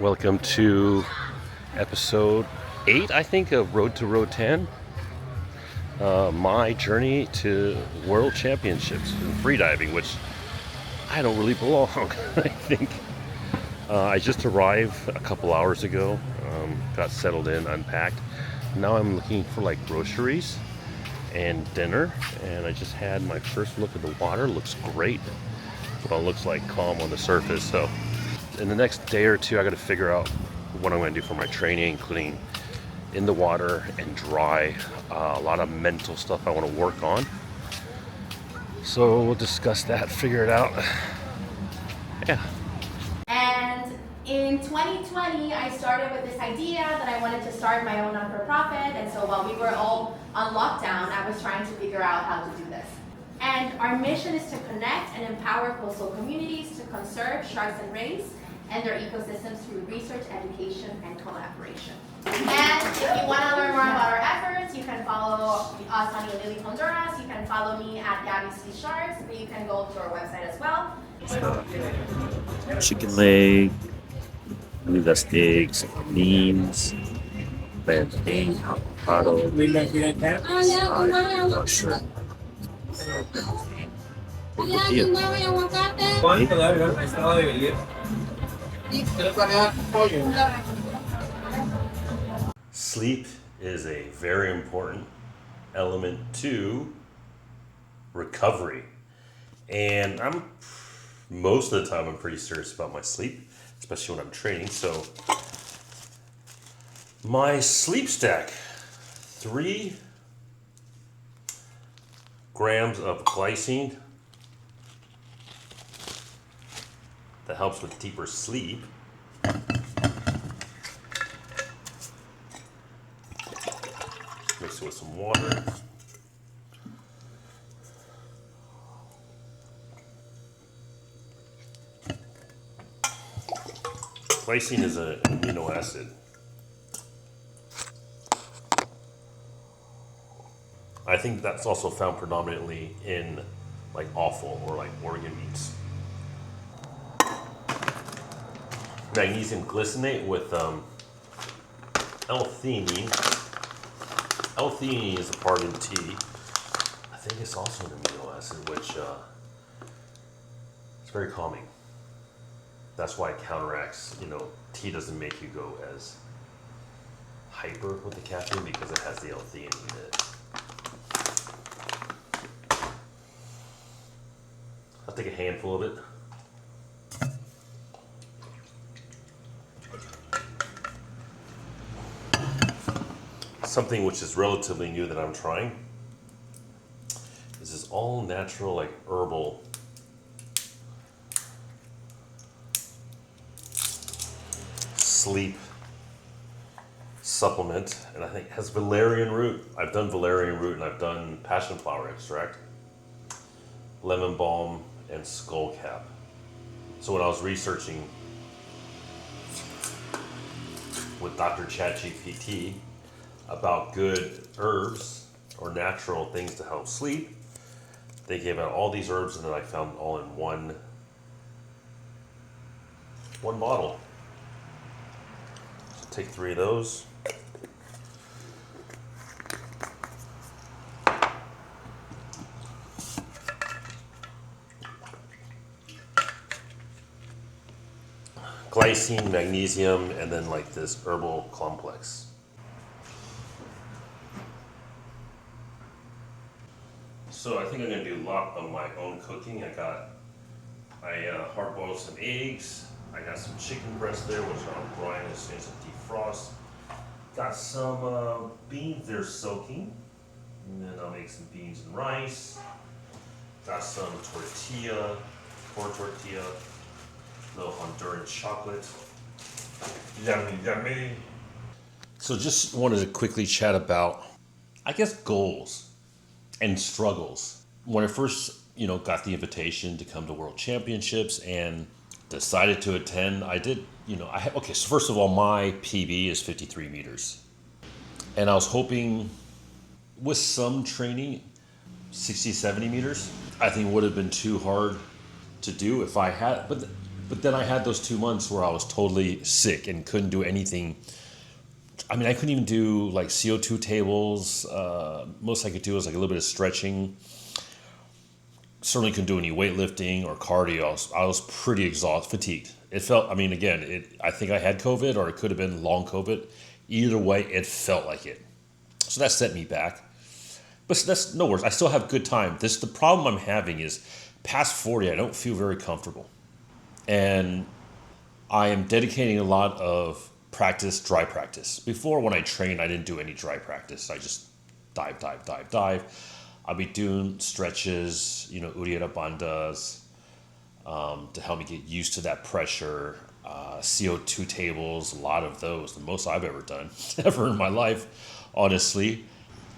Welcome to episode 8, I think, of Road to Roatan. My journey to World Championships in freediving, which I don't really belong, I think. I just arrived a couple hours ago, got settled in, unpacked. Now I'm looking for like groceries and dinner, and I just had my first look at the water. Looks great. Well, it looks like calm on the surface. So in the next day or two, I got to figure out what I'm going to do for my training, including in the water and dry. A lot of mental stuff I want to work on. So we'll discuss that, figure it out. Yeah. And in 2020, I started with this idea that I wanted to start my own non-for-profit. And so while we were all on lockdown, I was trying to figure out how to do this. And our mission is to connect and empower coastal communities to conserve sharks and rays and their ecosystems through research, education, and collaboration. And if you want to learn more about our efforts, you can follow us on Lily, Honduras. You can follow me at Gabby C. Sharks, but you can go to our website as well. Chicken leg, I believe that's eggs, beans, plantain, avocado. I'm not sure. Sleep is a very important element to recovery. And most of the time I'm pretty serious about my sleep, especially when I'm training. So my sleep stack, 3 grams of glycine that helps with deeper sleep. Mix it with some water. Glycine is an amino acid. I think that's also found predominantly in like offal or like organ meats. Magnesium glycinate with L-theanine. L-theanine is a part of tea. I think it's also an amino acid, which it's very calming. That's why it counteracts, tea doesn't make you go as hyper with the caffeine because it has the L-theanine in it. I'll take a handful of it. Something which is relatively new that I'm trying is this all natural, like herbal sleep supplement, and I think it has valerian root. I've done valerian root and I've done passion flower extract, lemon balm, and skullcap. So when I was researching with Dr. ChatGPT about good herbs or natural things to help sleep, they gave out all these herbs, and then I found all in one bottle. So take 3 of those. Glycine, magnesium, and then like this herbal complex. So I think I'm gonna do a lot of my own cooking. I hard boiled some eggs. I got some chicken breast there, which I'll brine as soon as I defrost. Got some beans they're soaking, and then I'll make some beans and rice. Got some tortilla, corn tortilla. Little Honduran chocolate. Yummy. So just wanted to quickly chat about, I guess, goals and struggles. When I first, got the invitation to come to World Championships and decided to attend, I did, so first of all, my PB is 53 meters. And I was hoping with some training, 60, 70 meters, I think would have been too hard to do if I had, but But then I had those 2 months where I was totally sick and couldn't do anything. I mean, I couldn't even do like CO2 tables. Most I could do was like a little bit of stretching. Certainly couldn't do any weightlifting or cardio. I was pretty exhausted, fatigued. It felt, I mean, again, I think I had COVID, or it could have been long COVID. Either way, it felt like it. So that set me back. But that's no worse. I still have good time. The problem I'm having is past 40, I don't feel very comfortable. And I am dedicating a lot of practice, dry practice. Before, when I trained, I didn't do any dry practice. I just dive. I'll be doing stretches, Uddiyana bandhas, to help me get used to that pressure. CO2 tables, a lot of those, the most I've ever done, ever in my life, honestly.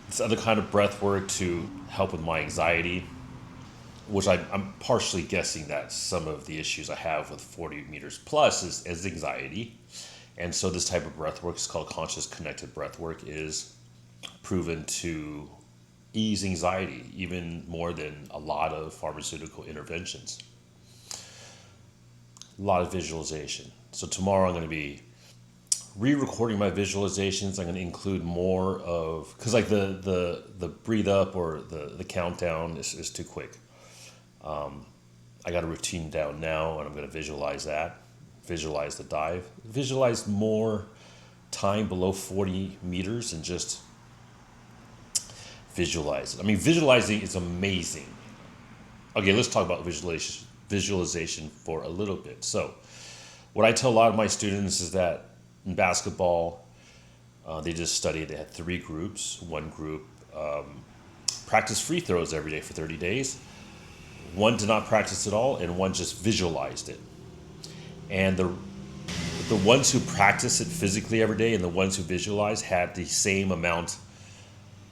This other kind of breath work to help with my anxiety, which I'm partially guessing that some of the issues I have with 40 meters plus is anxiety. And so this type of breath work is called conscious connected breath work, is proven to ease anxiety even more than a lot of pharmaceutical interventions. A lot of visualization. So tomorrow I'm going to be re-recording my visualizations. I'm going to include more of, because like the breathe up or the countdown is too quick. I got a routine down now, and I'm going to visualize that. Visualize the dive. Visualize more time below 40 meters and just visualize it. I mean, visualizing is amazing. Okay, let's talk about visualization for a little bit. So what I tell a lot of my students is that in basketball, they just studied. They had 3 groups. One group practiced free throws every day for 30 days. One did not practice at all, and one just visualized it. And the ones who practice it physically every day and the ones who visualize had the same amount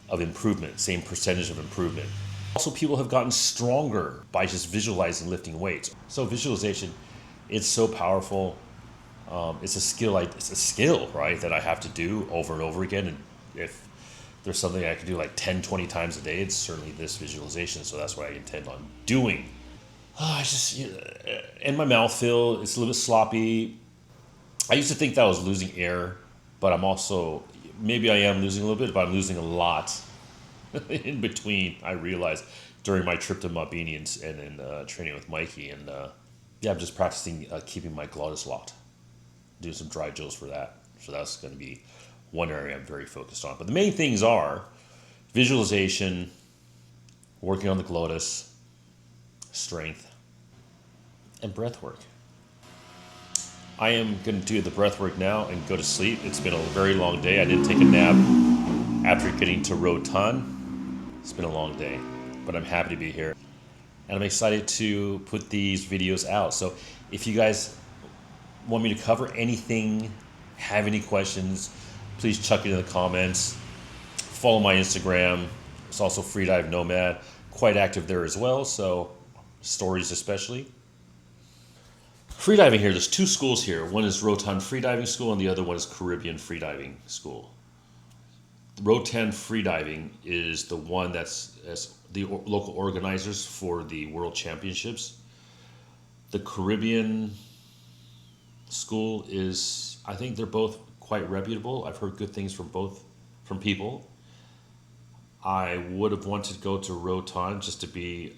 of improvement, same percentage of improvement. Also, people have gotten stronger by just visualizing lifting weights. So visualization, it's so powerful. It's a skill, right, that I have to do over and over again. And if there's something I can do like 10, 20 times a day, it's certainly this visualization. So that's what I intend on doing. And my mouth feel, it's a little bit sloppy. I used to think that I was losing air, but I'm also, maybe I am losing a little bit, but I'm losing a lot in between. I realized during my trip to Mabini and in training with Mikey. And I'm just practicing keeping my glottis locked. Do some dry jills for that. So that's going to be one area I'm very focused on. But the main things are visualization, working on the glottis, strength, and breath work. I am going to do the breath work now and go to sleep. It's been a very long day. I didn't take a nap after getting to Roatan. It's been a long day, but I'm happy to be here. And I'm excited to put these videos out. So if you guys want me to cover anything, have any questions, please chuck it in the comments. Follow my Instagram. It's also Freedive Nomad. Quite active there as well, so stories especially. Freediving here, there's 2 schools here. One is Roatan Freediving School and the other one is Caribbean Freediving School. Roatan Freediving is the one that's the local organizers for the World Championships. The Caribbean School is, I think they're both quite reputable. I've heard good things from people. I would have wanted to go to Roatan just to be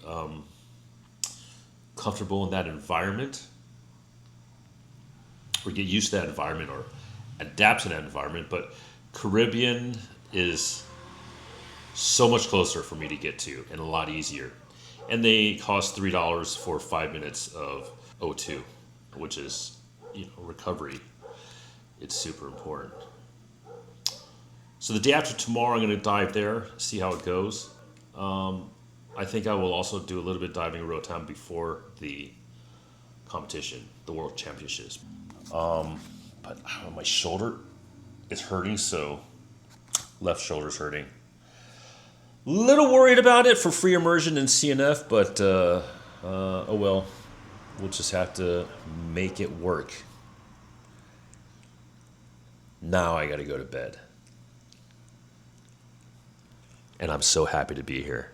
comfortable in that environment, or get used to that environment, or adapt to that environment. But Caribbean is so much closer for me to get to and a lot easier. And they cost $3 for 5 minutes of O2, which is, recovery. It's super important. So the day after tomorrow, I'm going to dive there, see how it goes. I think I will also do a little bit diving in Roatan before the competition, the World Championships. But my shoulder is hurting, so left shoulder's hurting. Little worried about it for free immersion in CNF, but oh well. We'll just have to make it work. Now I got to go to bed. And I'm so happy to be here.